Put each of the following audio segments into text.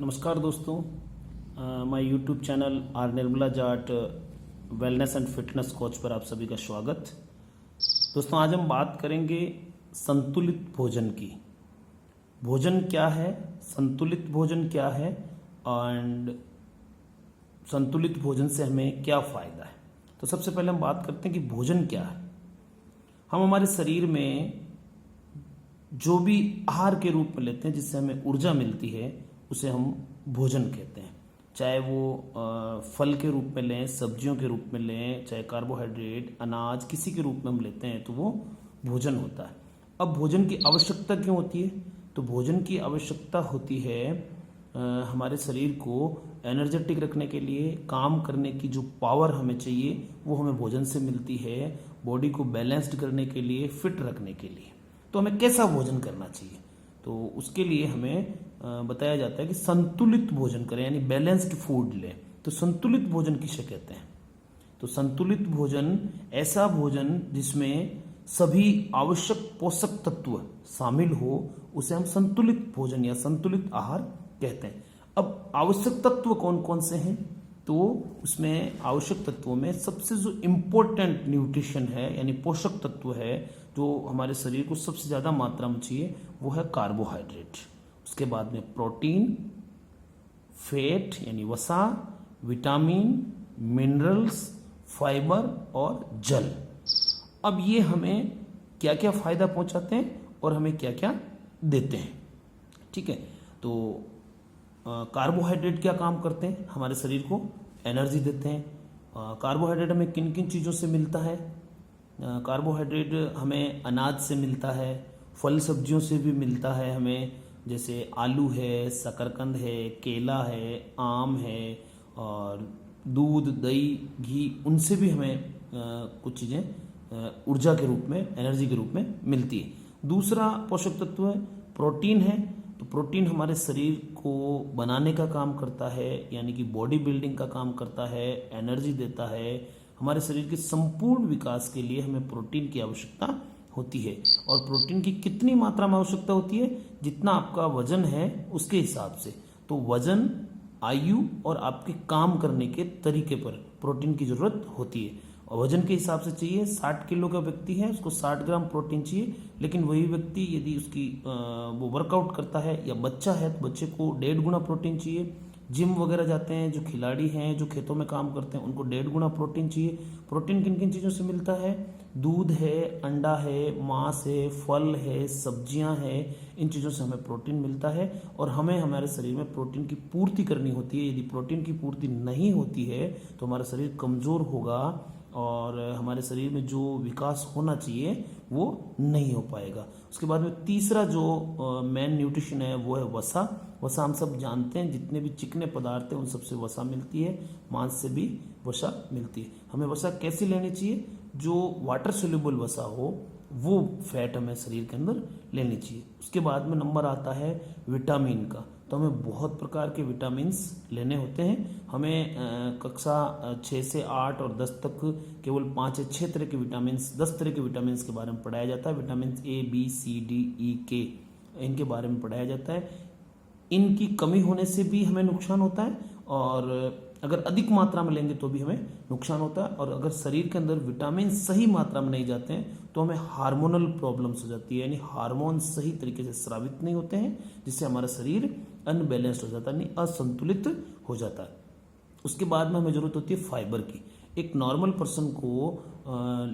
नमस्कार दोस्तों, my YouTube channel are Nirmala Jat wellness and fitness coach पर आप सभी का स्वागत। दोस्तों, आज हम बात करेंगे संतुलित भोजन की। भोजन क्या है, संतुलित भोजन क्या है एंड संतुलित भोजन से हमें क्या फ़ायदा है। तो सबसे पहले हम बात करते हैं कि भोजन क्या है। हम हमारे शरीर में जो भी आहार के रूप में लेते हैं जिससे हमें ऊर्जा मिलती है उसे हम भोजन कहते हैं। चाहे वो फल के रूप में लें, सब्जियों के रूप में लें, चाहे कार्बोहाइड्रेट, अनाज किसी के रूप में हम लेते हैं तो वो भोजन होता है। अब भोजन की आवश्यकता क्यों होती है? तो भोजन की आवश्यकता होती है हमारे शरीर को एनर्जेटिक रखने के लिए, काम करने की जो पावर हमें चाहिए वो हमें भोजन से मिलती है। बॉडी को बैलेंस्ड करने के लिए, फिट रखने के लिए। तो हमें कैसा भोजन करना चाहिए? तो उसके लिए हमें बताया जाता है कि संतुलित भोजन करें, यानी बैलेंस्ड फूड लें। तो संतुलित भोजन किसे कहते हैं? तो संतुलित भोजन ऐसा भोजन जिसमें सभी आवश्यक पोषक तत्व शामिल हो, उसे हम संतुलित भोजन या संतुलित आहार कहते हैं। अब आवश्यक तत्व कौन कौन से हैं? तो उसमें आवश्यक तत्वों में सबसे जो इम्पोर्टेंट न्यूट्रिशन है, यानी पोषक तत्व है जो हमारे शरीर को सबसे ज़्यादा मात्रा में चाहिए, वो है कार्बोहाइड्रेट। उसके बाद में प्रोटीन, फैट यानी वसा, विटामिन, मिनरल्स, फाइबर और जल। अब ये हमें क्या क्या फायदा पहुंचाते हैं और हमें क्या क्या देते हैं, ठीक है। तो कार्बोहाइड्रेट क्या काम करते हैं? हमारे शरीर को एनर्जी देते हैं। कार्बोहाइड्रेट हमें किन किन चीज़ों से मिलता है? कार्बोहाइड्रेट हमें अनाज से मिलता है, फल सब्जियों से भी मिलता है हमें, जैसे आलू है, शकरकंद है, केला है, आम है, और दूध, दही, घी, उनसे भी हमें कुछ चीज़ें ऊर्जा के रूप में, एनर्जी के रूप में मिलती है। दूसरा पोषक तत्व है प्रोटीन है। तो प्रोटीन हमारे शरीर को बनाने का काम करता है, यानी कि बॉडी बिल्डिंग का काम करता है, एनर्जी देता है। हमारे शरीर के संपूर्ण विकास के लिए हमें प्रोटीन की आवश्यकता होती है। और प्रोटीन की कितनी मात्रा में आवश्यकता होती है? जितना आपका वजन है उसके हिसाब से। तो वजन, आयु और आपके काम करने के तरीके पर प्रोटीन की जरूरत होती है। और वजन के हिसाब से चाहिए, 60 किलो का व्यक्ति है उसको 60 ग्राम प्रोटीन चाहिए। लेकिन वही व्यक्ति यदि उसकी वो वर्कआउट करता है या बच्चा है तो बच्चे को 1.5 गुना प्रोटीन चाहिए। जिम वगैरह जाते हैं जो खिलाड़ी हैं, जो खेतों में काम करते हैं, उनको 1.5 गुना प्रोटीन चाहिए। प्रोटीन किन किन चीज़ों से मिलता है? दूध है, अंडा है, मांस है, फल है, सब्जियां हैं, इन चीज़ों से हमें प्रोटीन मिलता है। और हमें हमारे शरीर में प्रोटीन की पूर्ति करनी होती है। यदि प्रोटीन की पूर्ति नहीं होती है तो हमारा शरीर कमज़ोर होगा और हमारे शरीर में जो विकास होना चाहिए वो नहीं हो पाएगा। उसके बाद में तीसरा जो मेन न्यूट्रिशन है वो है वसा। वसा हम सब जानते हैं, जितने भी चिकने पदार्थ हैं उन सबसे वसा मिलती है, मांस से भी वसा मिलती है। हमें वसा कैसी लेनी चाहिए? जो वाटर सोल्यूबल वसा हो वो फैट हमें शरीर के अंदर लेनी चाहिए। उसके बाद में नंबर आता है विटामिन का। तो हमें बहुत प्रकार के विटामिन्स लेने होते हैं। हमें कक्षा 6 से 8 और 10 तक केवल 5 या 6 तरह के विटामिन्स, 10 तरह के विटामिन्स के बारे में पढ़ाया जाता है। Vitamin A, B, C, D, E, K, इनके बारे में पढ़ाया जाता है। इनकी कमी होने से भी हमें नुकसान होता है, और अगर अधिक मात्रा में लेंगे तो भी हमें नुकसान होता है। और अगर शरीर के अंदर विटामिन सही मात्रा में नहीं जाते हैं तो हमें हार्मोनल प्रॉब्लम्स हो जाती है, यानी हार्मोन सही तरीके से स्रावित नहीं होते हैं, जिससे हमारा शरीर अनबैलेंस्ड हो जाता है, यानी असंतुलित हो जाता है। उसके बाद में हमें जरूरत होती है फाइबर की। एक नॉर्मल पर्सन को,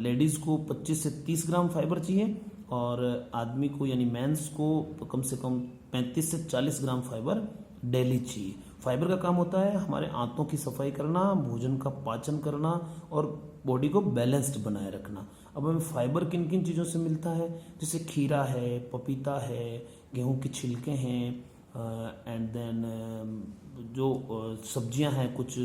लेडीज़ को 25 से 30 ग्राम फाइबर चाहिए, और आदमी को यानी मेंस को कम से कम 35 से 40 ग्राम फाइबर डेली चाहिए। फाइबर का काम होता है हमारे आंतों की सफाई करना, भोजन का पाचन करना और बॉडी को बैलेंस्ड बनाए रखना। अब हमें फाइबर किन किन चीज़ों से मिलता है? जैसे खीरा है, पपीता है, गेहूं के छिलके हैं, एंड देन जो सब्जियां हैं कुछ,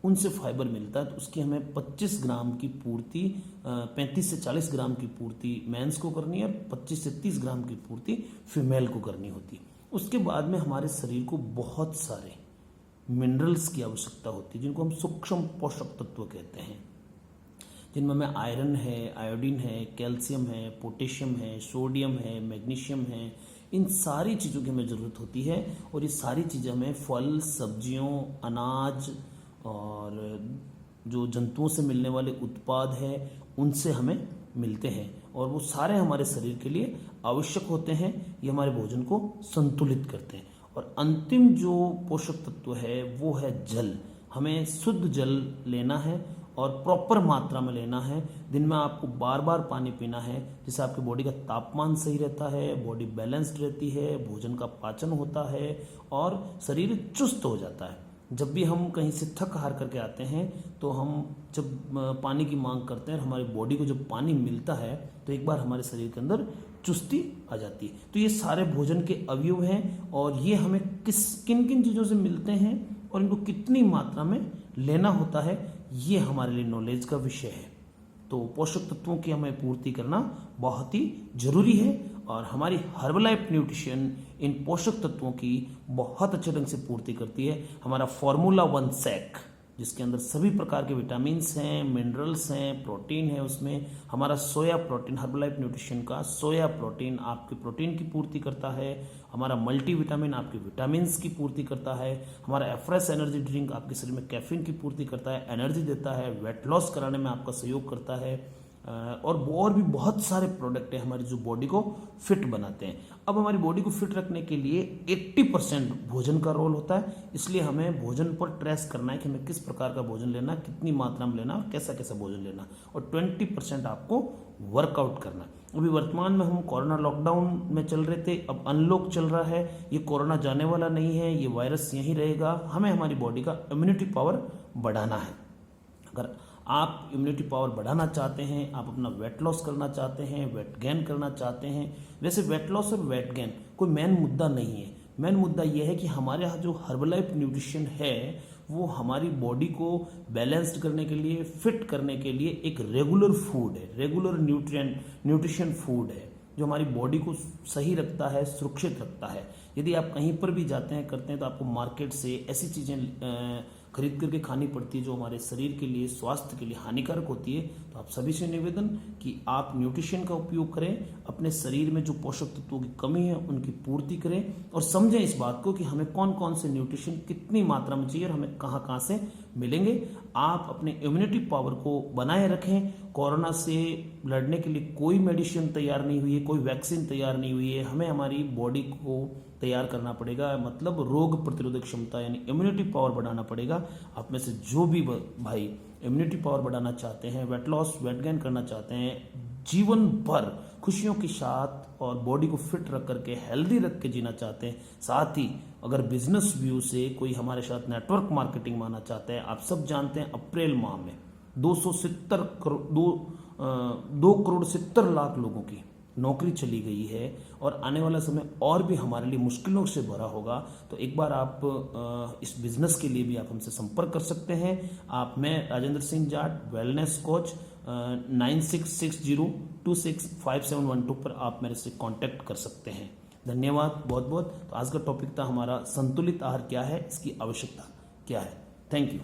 उनसे फाइबर मिलता है। तो उसकी हमें 25 ग्राम की पूर्ति, 35 से 40 ग्राम की पूर्ति मेंस को करनी है, 25 से 30 ग्राम की पूर्ति फीमेल को करनी होती है। उसके बाद में हमारे शरीर को बहुत सारे मिनरल्स की आवश्यकता होती है, जिनको हम सूक्ष्म पोषक तत्व कहते हैं, जिनमें हमें आयरन है, आयोडीन है, कैल्शियम है, पोटेशियम है, सोडियम है, मैग्नीशियम है। इन सारी चीज़ों की हमें ज़रूरत होती है और ये सारी चीज़ें हमें फल, सब्जियों, अनाज और जो जंतुओं से मिलने वाले उत्पाद हैं उनसे हमें मिलते हैं और वो सारे हमारे शरीर के लिए आवश्यक होते हैं। ये हमारे भोजन को संतुलित करते हैं। और अंतिम जो पोषक तत्व है वो है जल। हमें शुद्ध जल लेना है और प्रॉपर मात्रा में लेना है। दिन में आपको बार बार पानी पीना है, जिससे आपकी बॉडी का तापमान सही रहता है, बॉडी बैलेंस्ड रहती है, भोजन का पाचन होता है और शरीर चुस्त हो जाता है। जब भी हम कहीं से थक हार करके आते हैं तो हम जब पानी की मांग करते हैं, हमारी बॉडी को जब पानी मिलता है तो एक बार हमारे शरीर के अंदर चुस्ती आ जाती है। तो ये सारे भोजन के अवयव हैं और ये हमें किन किन चीज़ों से मिलते हैं और इनको कितनी मात्रा में लेना होता है, ये हमारे लिए नॉलेज का विषय है। तो पोषक तत्वों की हमें पूर्ति करना बहुत ही जरूरी है और हमारी हर्बलाइफ न्यूट्रिशन इन पोषक तत्वों की बहुत अच्छे ढंग से पूर्ति करती है। हमारा फॉर्मूला 1 सैक, जिसके अंदर सभी प्रकार के विटामिन्स हैं, मिनरल्स हैं, प्रोटीन है, उसमें हमारा सोया प्रोटीन, हर्बलाइफ न्यूट्रिशन का सोया प्रोटीन आपके प्रोटीन की पूर्ति करता है। हमारा मल्टी विटामिन आपके विटामिन्स की पूर्ति करता है। हमारा एफ्रेश एनर्जी ड्रिंक आपके शरीर में कैफीन की पूर्ति करता है, एनर्जी देता है, वेट लॉस कराने में आपका सहयोग करता है और भी बहुत सारे प्रोडक्ट हैं हमारी जो बॉडी को फिट बनाते हैं। अब हमारी बॉडी को फिट रखने के लिए 80% भोजन का रोल होता है, इसलिए हमें भोजन पर ट्रेस करना है कि हमें किस प्रकार का भोजन लेना, कितनी मात्रा में लेना और कैसा कैसा भोजन लेना, और 20% आपको वर्कआउट करना है। अभी वर्तमान में हम कोरोना लॉकडाउन में चल रहे थे, अब अनलॉक चल रहा है। ये कोरोना जाने वाला नहीं है, ये वायरस यहीं रहेगा। हमें हमारी बॉडी का इम्यूनिटी पावर बढ़ाना है। अगर आप इम्यूनिटी पावर बढ़ाना चाहते हैं, आप अपना वेट लॉस करना चाहते हैं, वेट गेन करना चाहते हैं, वैसे वेट लॉस और वेट गेन कोई मेन मुद्दा नहीं है। मेन मुद्दा यह है कि हमारे यहाँ जो हर्बलाइफ न्यूट्रिशन है वो हमारी बॉडी को बैलेंस्ड करने के लिए, फिट करने के लिए एक रेगुलर फूड है, रेगुलर न्यूट्रिशन फूड है जो हमारी बॉडी को सही रखता है, सुरक्षित रखता है। यदि आप कहीं पर भी जाते हैं करते हैं तो आपको मार्केट से ऐसी चीज़ें खरीद करके खानी पड़ती है जो हमारे शरीर के लिए, स्वास्थ्य के लिए हानिकारक होती है। तो आप सभी से निवेदन कि आप न्यूट्रिशन का उपयोग करें, अपने शरीर में जो पोषक तत्वों की कमी है उनकी पूर्ति करें और समझें इस बात को कि हमें कौन कौन से न्यूट्रिशन कितनी मात्रा में चाहिए और हमें कहाँ कहाँ से मिलेंगे। आप अपने इम्यूनिटी पावर को बनाए रखें। कोरोना से लड़ने के लिए कोई मेडिसिन तैयार नहीं हुई है, कोई वैक्सीन तैयार नहीं हुई है। हमें हमारी बॉडी को तैयार करना पड़ेगा, मतलब रोग प्रतिरोधक क्षमता यानी इम्यूनिटी पावर बढ़ाना पड़ेगा। आप में से जो भी भाई इम्यूनिटी पावर बढ़ाना चाहते हैं, वेट लॉस, वेट गेन करना चाहते हैं, जीवन भर खुशियों के साथ और बॉडी को फिट रख करके, हेल्दी रख के जीना चाहते हैं, साथ ही अगर बिजनेस व्यू से कोई हमारे साथ नेटवर्क मार्केटिंग मानना चाहते हैं, आप सब जानते हैं अप्रैल माह में 2 करोड़ 70 लाख लोगों की नौकरी चली गई है और आने वाला समय और भी हमारे लिए मुश्किलों से भरा होगा। तो एक बार आप इस बिजनेस के लिए भी आप हमसे संपर्क कर सकते हैं। मैं राजेंद्र सिंह जाट, वेलनेस कोच, 9660265712 पर आप मेरे से कांटेक्ट कर सकते हैं। धन्यवाद बहुत बहुत। तो आज का टॉपिक था हमारा संतुलित आहार क्या है, इसकी आवश्यकता क्या है। Thank you.